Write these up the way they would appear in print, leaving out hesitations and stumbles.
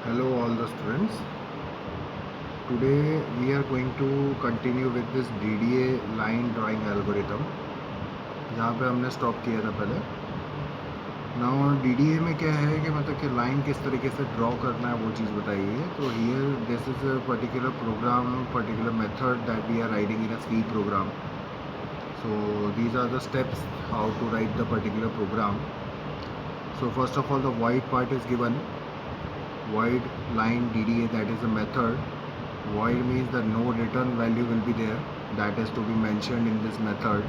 Hello all the students. Today we are going to continue with this DDA line drawing algorithm. जहाँ पे हमने stop किया था पहले. Now DDA में क्या है कि मतलब कि लाइन किस तरीके से ड्रॉ करना है वो चीज़ बताइए. तो here this is a particular program, particular method that we are writing in a C program. So these are the steps how to write the particular program. So first of all the void part is given. Void line DDA, that is a method. Void means that no return value will be there, that is to be mentioned in this method.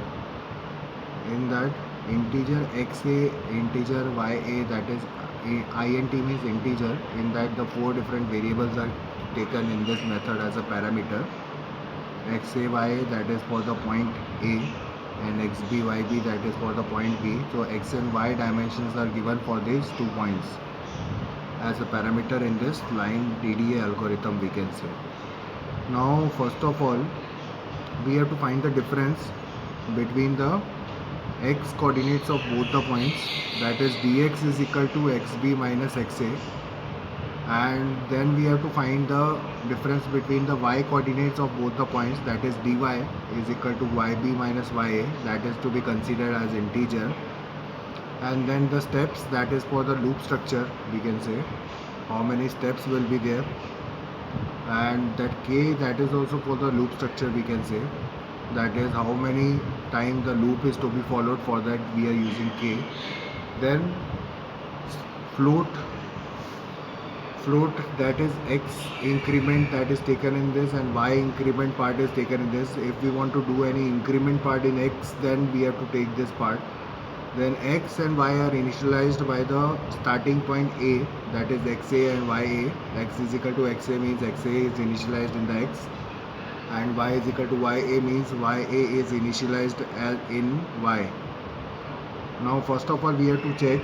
In that integer xa, integer ya, that is int means integer. In that the four different variables are taken in this method as a parameter. Xa ya, that is for the point a, and xb yb, that is for the point b. So x and y dimensions are given for these 2 points as a parameter in this line DDA algorithm, we can say. Now first of all we have to find the difference between the x coordinates of both the points, that is dx is equal to xb minus xa, and then we have to find the difference between the y coordinates of both the points, that is dy is equal to yb minus ya, that is to be considered as integer. And then the steps, that is for the loop structure, we can say how many steps will be there, and that k, that is also for the loop structure, we can say that is how many times the loop is to be followed, for that we are using k. Then float, that is x increment that is taken in this, and y increment part is taken in this. If we want to do any increment part in x, then we have to take this part. Then x and y are initialized by the starting point a, that is xa and ya. X is equal to xa means xa is initialized in the x, and y is equal to ya means ya is initialized as in y. Now first of all we have to check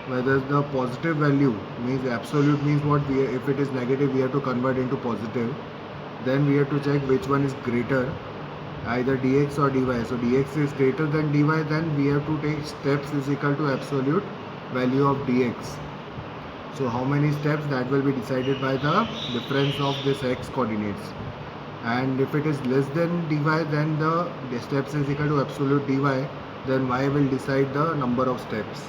whether the positive value means absolute means what, if it is negative we have to convert into positive. Then we have to check which one is greater, either dx or dy. So dx is greater than dy, then we have to take steps is equal to absolute value of dx. So how many steps, that will be decided by the difference of this x coordinates. And if it is less than dy, then the steps is equal to absolute dy, then y will decide the number of steps.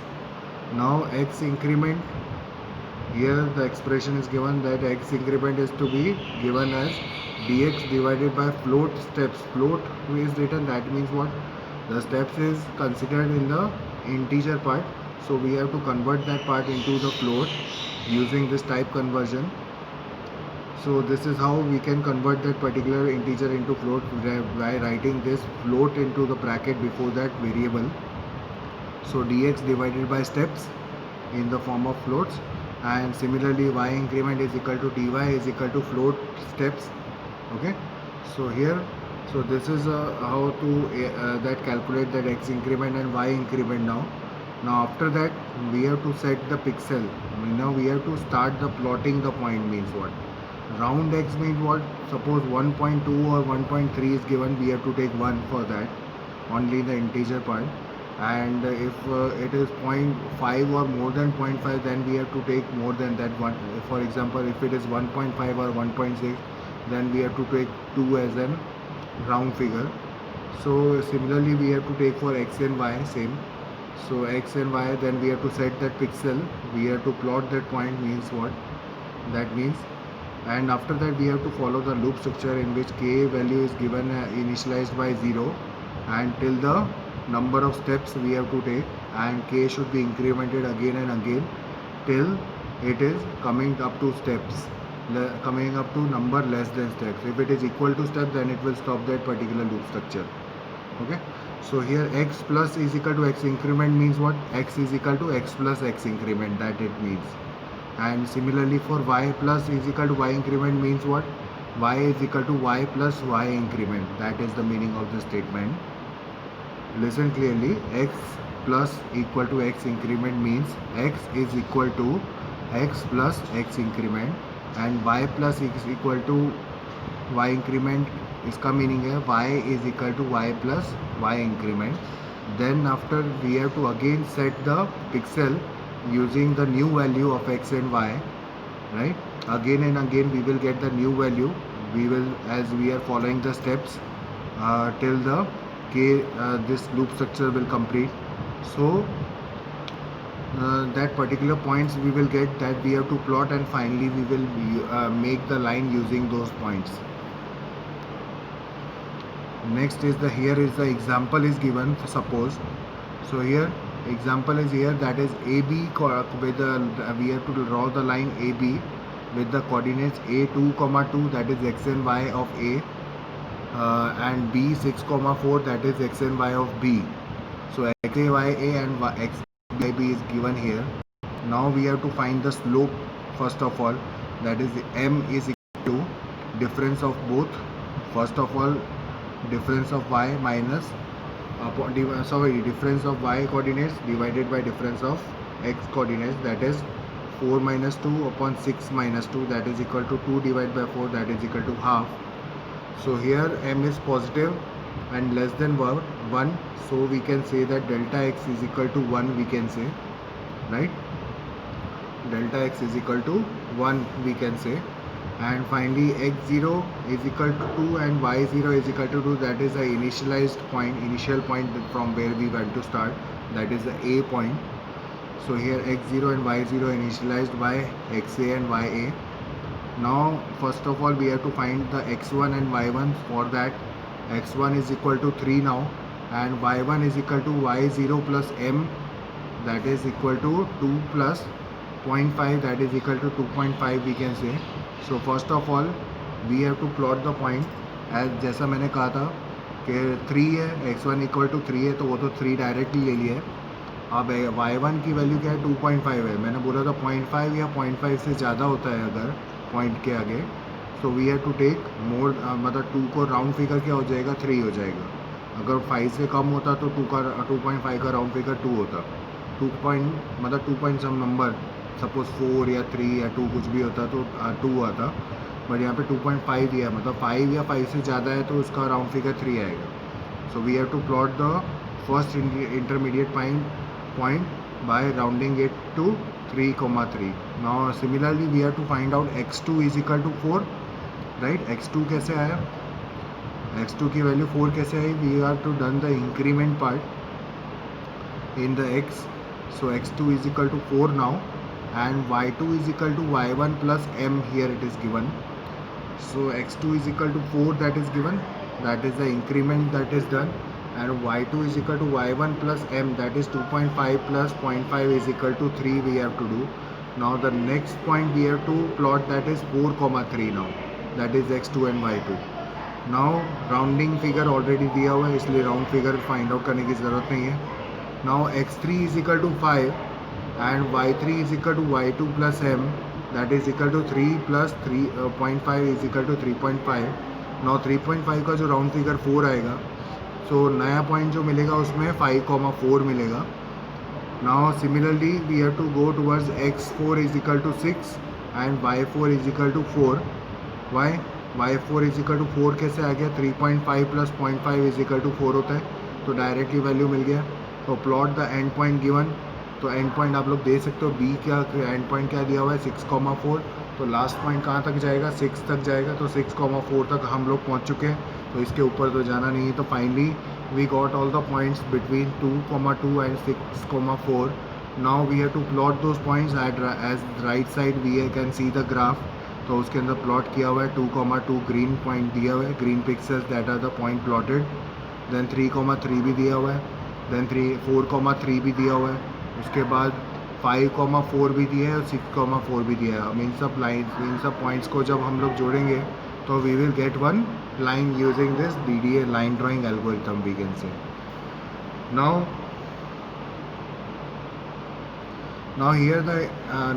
Now x increment, here the expression is given that x increment is to be given as dx divided by float steps. Float is written, that means what, the steps is considered in the integer part, so we have to convert that part into the float using this type conversion. So this is how we can convert that particular integer into float, by writing this float into the bracket before that variable. So dx divided by steps in the form of floats, and similarly y increment is equal to dy is equal to float steps. Okay, so here, so this is how to that calculate that x increment and y increment. Now after that we have to set the pixel. Now we have to start the plotting the point, means what, round x means what, suppose 1.2 or 1.3 is given, we have to take 1 for that, only the integer part. And if it is 0.5 or more than 0.5, then we have to take more than that one. For example, if it is 1.5 or 1.6, then we have to take 2 as a round figure. So similarly we have to take for x and y same. So x and y, then we have to set that pixel, we have to plot that point, means what, that means. And after that we have to follow the loop structure in which k value is given initialized by 0, and till the number of steps we have to take, and k should be incremented again and again till it is coming up to steps, coming up to number less than steps. If it is equal to steps, then it will stop that particular loop structure. Okay, so here x plus is equal to x increment means what, x is equal to x plus x increment, that it means. And similarly for y plus is equal to y increment means what, y is equal to y plus y increment, that is the meaning of the statement. Listen clearly, x plus equal to x increment means x is equal to x plus x increment, and y plus is equal to y increment, इसका meaning है y is equal to y plus y increment. Then after we have to again set the pixel using the new value of x and y, right? Again and again we will get the new value. We will, as we are following the steps till the this loop structure will complete. So that particular points we will get, that we have to plot, and finally we will make the line using those points. Next is the, here is the example is given, suppose. So here example is here, that is AB with the, we have to draw the line AB with the coordinates a2, 2, that is x and y of A, and B 6, 4, that is x and y of B. So x a y a and x by b is given here. Now we have to find the slope first of all, that is m is equal to difference of both. First of all, difference of y minus difference of y coordinates divided by difference of x coordinates, that is 4 minus 2 upon 6 minus 2, that is equal to 2 divided by 4, that is equal to half. So here m is positive and less than 1, so we can say that delta x is equal to 1, we can say, right? Delta x is equal to 1, we can say. And finally x0 is equal to 2 and y0 is equal to 2, that is the initial point from where we want to start, that is the A point. So here x0 and y0 initialized by xa and ya. Now first of all we have to find the x1 and y1. For that, x1 is equal to 3 now, and y1 is equal to y0 plus m, that is equal to 2 plus 0.5, that is equal to 2.5, we can say. So first of all we have to plot the point, as जैसा मैंने कहा था कि 3 है, x1 equal to 3 है, तो वो तो 3 डायरेक्टली ले लिया है. अब y1 की वैल्यू क्या है, 2.5 है. मैंने बोला था 0.5 या 0.5 से ज़्यादा होता है अगर पॉइंट के आगे, so we have to take more, मतलब 2 को राउंड फिगर क्या हो जाएगा, 3 हो जाएगा. अगर 5 से कम होता तो 2.5 का राउंड फिगर 2 होता. 2 पॉइंट सम नंबर, सपोज 4 या 3 या 2 कुछ भी होता तो 2 आता, बट यहाँ पे 2.5 दिया, मतलब 5 या 5 से ज़्यादा है तो उसका राउंड फिगर 3 आएगा. So we have to plot the first intermediate point by rounding it to 3,3. Now similarly we have to find out x2 is equal to 4, right? x2 कैसे आया, x2 की वैल्यू 4 कैसे आई, we have to done the increment part in the x. So x2 is equal to 4 now, and y2 is equal to y1 plus m, here it is given. So x2 is equal to 4, that is given, that is the increment that is done, and y2 is equal to y1 plus m, that is 2.5 plus 0.5 is equal to 3, we have to do. Now the next point we have to plot, that is 4,3 now, that is x2 and y2. Now rounding figure already दिया हुआ है, इसलिए round figure find out करने की ज़रूरत नहीं है. Now x3 is equal to 5 and y3 is equal to y2 plus m, that is equal to 3 plus 3.5 is equal to 3.5. Now 3.5 का जो राउंड फिगर 4 आएगा, सो नया पॉइंट जो मिलेगा उसमें 5,4 मिलेगा. Now similarly we have to go towards x4 is equal to 6 and y4 is equal to 4. y4 is equal to 4 कैसे आ गया, 3.5 प्लस 0.5 इज इक्वल टू 4 होता है, तो डायरेक्टली वैल्यू मिल गया. तो plot the end point given, तो and point आप लोग दे सकते हो, b क्या एंड पॉइंट क्या दिया हुआ है, 6,4. तो लास्ट पॉइंट कहाँ तक जाएगा, 6 तक जाएगा, तो 6,4 तक हम लोग पहुँच चुके हैं, तो इसके ऊपर तो जाना नहीं है. तो finally we got all the points between 2,2 and 6,4. Now we have to plot those points at as right side we can see the graph. तो उसके अंदर प्लॉट किया हुआ है 2,2 ग्रीन पॉइंट दिया हुआ है, green pixels that are the point plotted. Then 3,3 भी दिया हुआ है, देन 4,3 भी दिया हुआ है, उसके बाद 5,4 भी दिया है और 6,4 भी दिया है. हम इन सब पॉइंट्स को जब हम लोग जोड़ेंगे तो we will get one line using this DDA line drawing algorithm, we can say. Now here the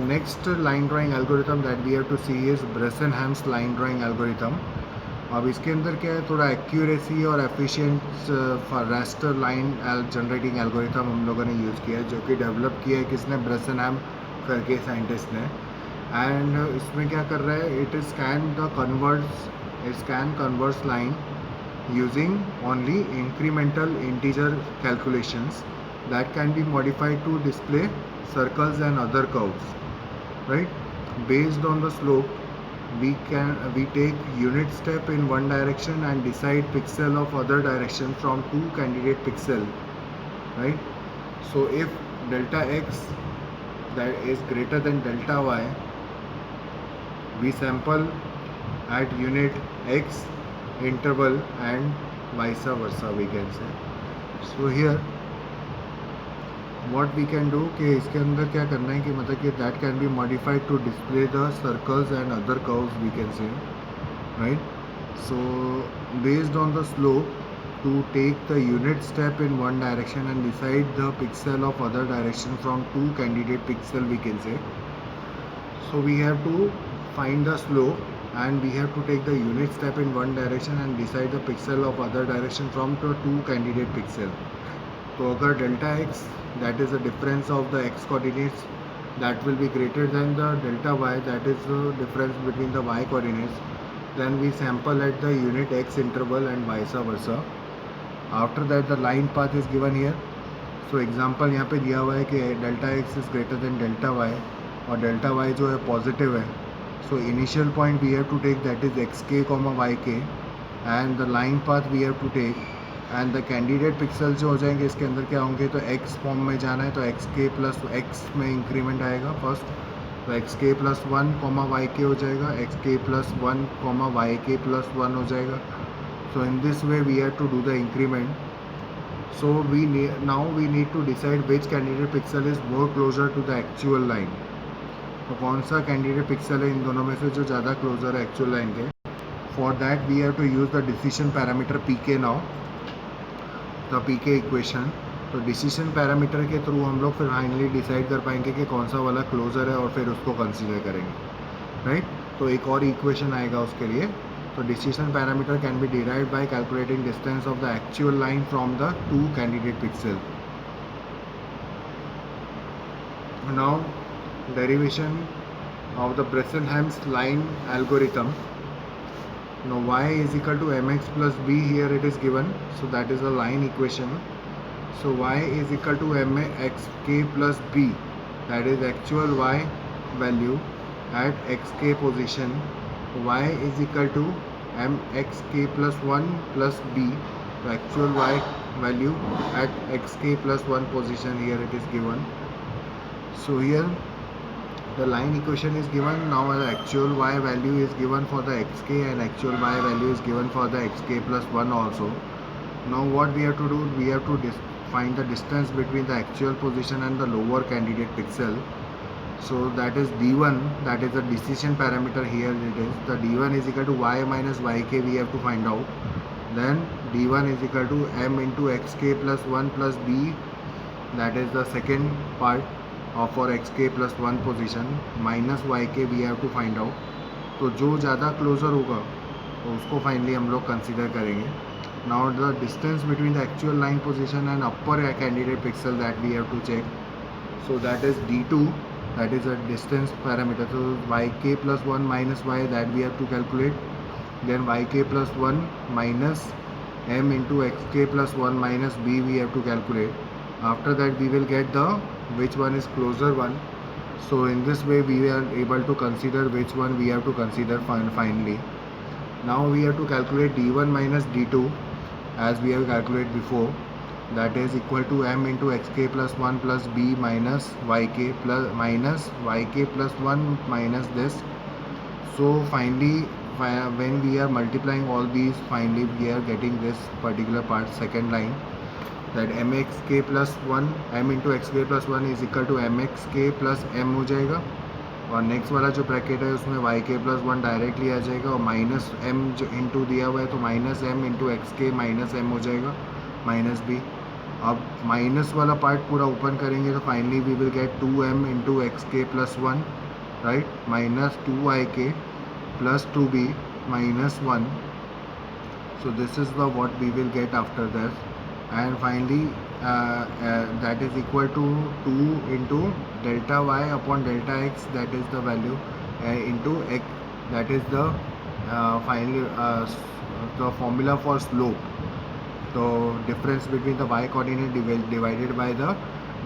next line drawing algorithm that we have to see is Bressenham's line drawing algorithm. अब इसके अंदर क्या है, थोड़ा accuracy और efficient raster line generating algorithm हम लोगों ने यूज़ किया है, जो कि डेवलप किया है किसने, ब्रेसेनहैम करके साइंटिस्ट ने. एंड इसमें क्या कर रहा है, it scan converts line using only incremental integer calculations that can be modified to display circles and other curves, right. Based on the slope, we take unit step in one direction and decide pixel of other direction from two candidate pixel, right? So if delta x that is greater than delta y, we sample at unit x interval and vice versa, we can say. So here what we can do कि इसके अंदर क्या करना है कि मतलब कि that can be modified to display the circles and other curves, we can say, right? So based on the slope, to take the unit step in one direction and decide the pixel of other direction from two candidate pixel, we can say. So we have to find the slope and we have to take the unit step in one direction and decide the pixel of other direction from the two candidate pixel. तो अगर delta x, that is the difference of the x coordinates, that will be greater than the delta y, that is the difference between the y coordinates, then we sample at the unit x interval and vice versa. After that the line path is given here. So example यहाँ पे दिया हुआ है कि delta x is greater than delta y और delta y जो है positive है. So initial point we have to take, that is xk, yk, and the line path we have to take, and the candidate pixel जो हो जाएंगे इसके अंदर क्या होंगे, तो x फॉर्म में जाना है तो xk प्लस x में इंक्रीमेंट आएगा फर्स्ट, तो xk प्लस 1 yk हो जाएगा, xk प्लस 1 yk प्लस 1 हो जाएगा. So in this way we have to do the increment. So now we need to decide which candidate pixel is more closer to the actual line. तो कौन सा candidate pixel है इन दोनों में से जो ज़्यादा क्लोजर है एक्चुअल लाइन के. For that we have to use the decision parameter pk now, the pk equation. तो डिसीजन पैरामीटर के थ्रू हम लोग फिर फाइनली डिसाइड कर पाएंगे कि कौन सा वाला क्लोजर है और फिर उसको कंसीडर करेंगे, राइट? तो एक और इक्वेशन आएगा उसके लिए. तो decision parameter can be derived bye calculating distance of the actual line from the two candidate pixel. Now derivation of the Bressenham's line algorithm. Now y is equal to mx plus b, here it is given, so that is the line equation. So y is equal to mxk plus b, that is actual y value at xk position. Y is equal to mxk plus 1 plus b, the actual y value at xk plus 1 position, here it is given. So here the line equation is given. Now the actual y value is given for the xk and actual y value is given for the xk plus 1 also. Now what we have to do, we have to find the distance between the actual position and the lower candidate pixel. So that is d1, that is the decision parameter. Here it is, the d1 is equal to y minus yk, we have to find out. Then d1 is equal to m into xk plus 1 plus b, that is the second part for xk plus 1 position, minus yk we have to find out. तो जो ज़्यादा closure होगा तो उसको finally हम लोग consider करेंगे. Now the distance between the actual line position and upper candidate pixel that we have to check. So that is d2, that is a distance parameter. So yk plus 1 minus y, that we have to calculate. Then yk plus 1 minus m into xk plus 1 minus b, we have to calculate. After that we will get the which one is closer one. So in this way we are able to consider which one we have to consider finally. Now we have to calculate d1 minus d2 as we have calculated before, that is equal to m into xk plus 1 plus b minus yk plus 1 minus this. So finally when we are multiplying all these, finally we are getting this particular part, second line, that mxk plus 1 m into xk plus 1 is equal to mxk plus m हो जाएगा. और next वाला जो bracket है उसमें yk plus 1 directly आ जाएगा और minus m जो इंटू दिया हुआ है तो minus m into xk minus m हो जाएगा माइनस b. अब माइनस वाला पार्ट पूरा ओपन करेंगे तो finally we will get 2m into xk plus 1, right, minus 2yk plus 2b minus 1. So this is the what we will get after that. And finally that is equal to 2 into delta y upon delta x, that is the value, into x, that is the finally the formula for slope. So difference between the y coordinate divided by the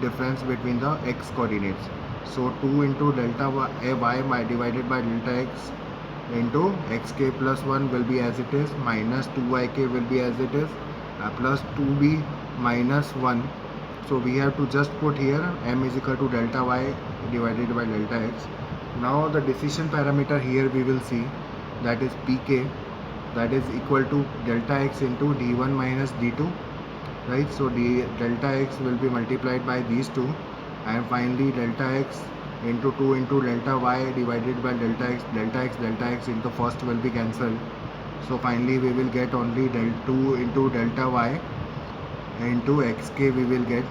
difference between the x coordinates. So 2 into delta y divided by delta x into xk plus 1 will be as it is, minus 2yk will be as it is, plus 2b minus 1. So we have to just put here m is equal to delta y divided by delta x. Now the decision parameter here we will see, that is pk, that is equal to delta x into d1 minus d2, right? So delta x will be multiplied by these two, and finally delta x into 2 into delta y divided by delta x into first will be cancelled. So finally we will get only del 2 into delta y into xk we will get,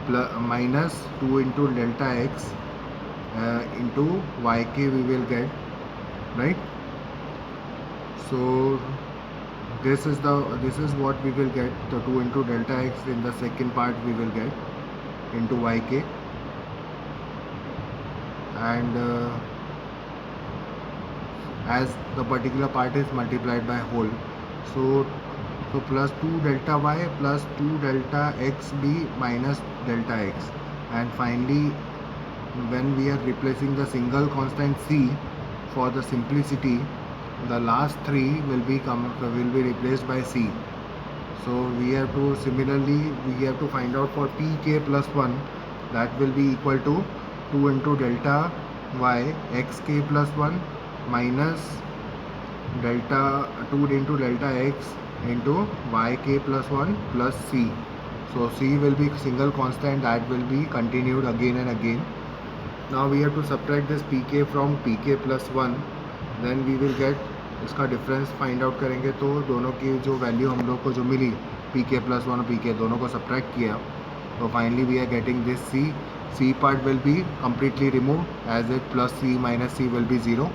plus minus 2 into delta x into yk we will get, right? So this is what we will get, the 2 into delta x in the second part we will get into yk, and as the particular part is multiplied by whole, so plus 2 delta y plus 2 delta x b minus delta x, and finally when we are replacing the single constant c for the simplicity, the last three will be replaced by c. So we have to find out for pk plus 1, that will be equal to 2 into delta y xk plus 1 minus delta 2 into delta x into yk plus 1 plus c. So c will be single constant, that will be continued again and again. Now we have to subtract this pk from pk plus 1, then we will get इसका difference find out करेंगे, तो दोनों की जो value हम लोग को जो मिली pk plus 1 और pk दोनों को सब्ट्रैक्ट किया, तो finally we are getting this c part will be completely removed as it plus c minus c will be 0,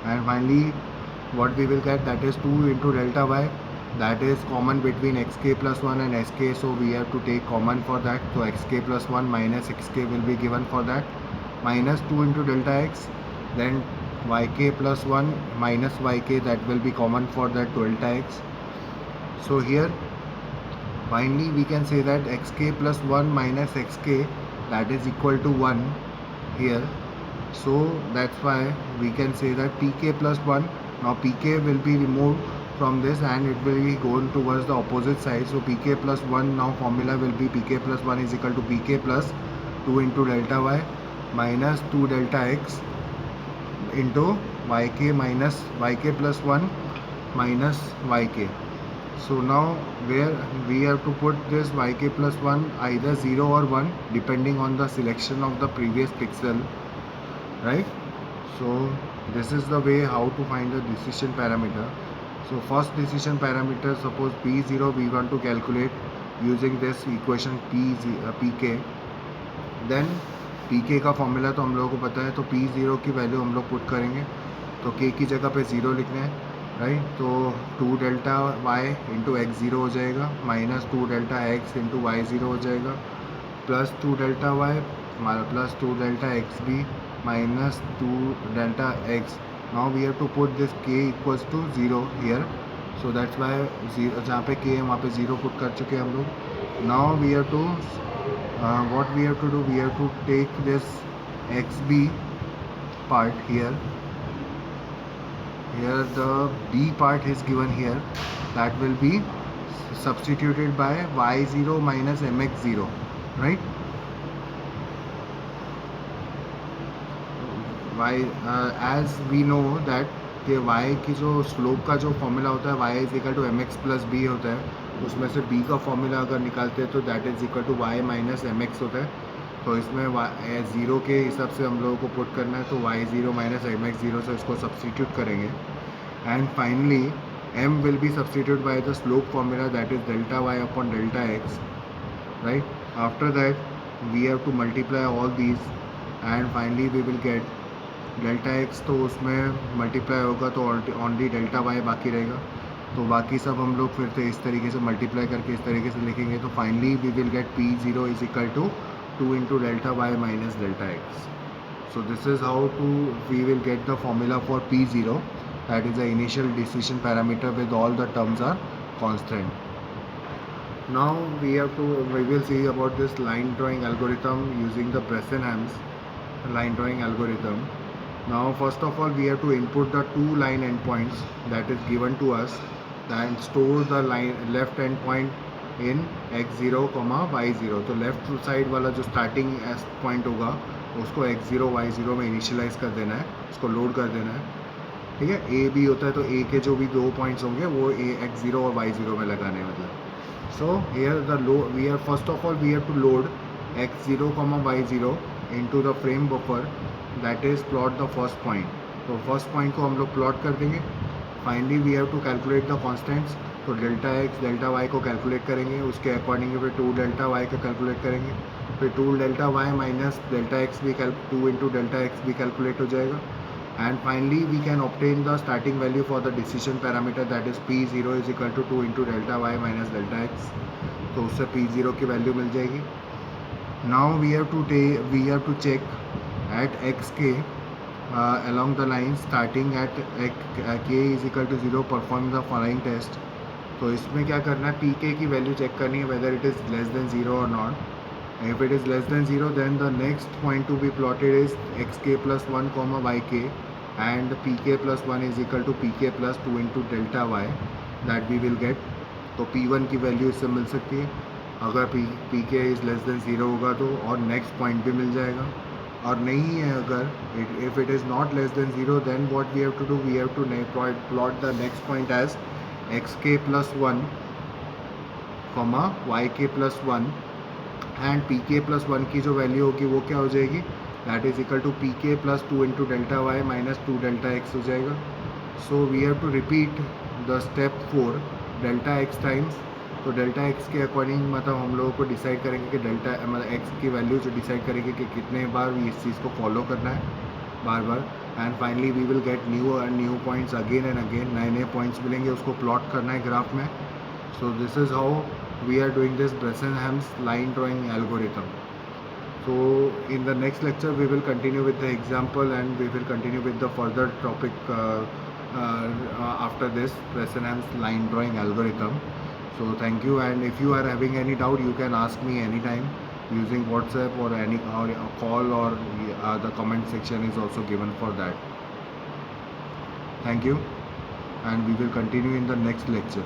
and finally what we will get, that is 2 into delta y, that is common between xk plus 1 and sk, so we have to take common for that, so xk plus 1 minus xk will be given for that, minus 2 into delta x, then yk plus 1 minus yk, that will be common for that delta x. So here finally we can say that xk plus 1 minus xk, that is equal to 1 here, so that's why we can say that pk plus 1, now pk will be removed from this and it will be going towards the opposite side, so pk plus 1, now formula will be pk plus 1 is equal to pk plus 2 into delta y minus 2 delta x into yk minus yk plus 1 minus yk. So now where we have to put this yk plus 1 either 0 or 1 depending on the selection of the previous pixel, right? So this is the way how to find the decision parameter. So first decision parameter, suppose p0 we want to calculate using this equation pk, then pk का formula तो हम लोगों को पता है, तो p0 की value हम लोग पुट करेंगे, तो k की जगह पे 0 लिखना है, राइट? तो 2 डेल्टा y इंटू एक्स 0 हो जाएगा, minus 2 delta x into y 0 हो जाएगा, plus 2 delta y plus 2 delta x b minus 2 delta x. Now we have to put this k equals to 0 here, so that's y 0, जहाँ पे k है वहाँ पे 0 put कर चुके हैं हम लोग. Now we have to what we have to do, we have to take this xb part here, the b part is given here, that will be substituted by y0 minus mx0, right? As we know that कि y की जो slope का जो formula होता है y is equal to m x plus b होता है, उसमें से b का फॉर्मूला अगर निकालते हैं तो that is equal to y minus m x होता है, तो इसमें ज़ीरो के हिसाब से हम लोगों को पुट करना है, तो y0 माइनस एम एक्स 0 से इसको सब्सटीट्यूट करेंगे, and finally m will be substituted by the slope formula, that is delta y upon delta x, right? After that we have to multiply all these and finally we will get delta x, तो उसमें multiply होगा तो only delta Y बाकी रहेगा, तो बाकी सब हम लोग फिर से इस तरीके से मल्टीप्लाई करके इस तरीके से लिखेंगे, तो finally we will get p0 is equal to 2 into delta y minus delta x. So this is how we will get the formula for p0, that is the initial decision parameter with all the terms are constant. Now we will see about this line drawing algorithm using the Bresenham's. line drawing algorithm. Now first of all we have to input the two line endpoints that is given to us, then store the line left endpoint in x0, y0. तो left side वाला जो starting point होगा उसको x0 y0 में initialise कर देना है, उसको लोड कर देना है, ठीक है. ए बी होता है तो ए के जो भी दो पॉइंट्स होंगे वो ए x0 और y0 में लगाने हैं, मतलब. So here the we are first of all we have to load x0, y0 into the frame buffer, that is plot the first point. तो फर्स्ट पॉइंट को हम लोग प्लॉट कर देंगे. Finally we have to calculate the constants. तो delta x delta y को calculate करेंगे, उसके अकॉर्डिंग फिर 2 डेल्टा वाई का कैलकुलेट करेंगे, फिर 2 delta y minus delta x भी 2 इंटू डेल्टा एक्स भी कैलकुलेट हो जाएगा. And finally we can obtain the starting value for the decision parameter, that is P0 is equal to 2 into delta y minus delta x. तो उससे P0 की value मिल जाएगी. Now we have to check at xk along the line starting at k is equal to 0, perform the following test. तो इसमें क्या करना है, pk की वैल्यू चेक करनी है whether it is less than 0 or not. If it is less than 0 then the next point to be plotted is xk plus 1 comma yk and pk plus 1 is equal to pk plus 2 into delta y that we will get. तो p1 की value इससे मिल सकती है. अगर pk is less than 0 होगा तो और next point भी मिल जाएगा, और नहीं है अगर if it is not less than 0 then what we have to do, we have to plot the next point as xk plus 1 comma yk plus 1 and pk plus 1 की जो वैल्यू होगी वो क्या हो जाएगी, that is equal to pk plus 2 into delta y minus 2 delta x हो जाएगा. So we have to repeat the step 4 delta x times. तो डेल्टा एक्स के अकॉर्डिंग मतलब हम लोगों को डिसाइड करेंगे कि डेल्टा मतलब एक्स की वैल्यू जो डिसाइड करेंगे कि कितने बार इस चीज़ को फॉलो करना है बार बार. And finally we will get new points again and again, नए नए पॉइंट्स मिलेंगे, उसको प्लॉट करना है ग्राफ में. So this is how we are doing this Bresenham's line drawing algorithm. So in the next lecture we will continue with the example and we will continue with the further topic after this Bresenham's line drawing algorithm. So thank you, and if you are having any doubt you can ask me anytime using WhatsApp or any or a call, or the comment section is also given for that. Thank you, and we will continue in the next lecture.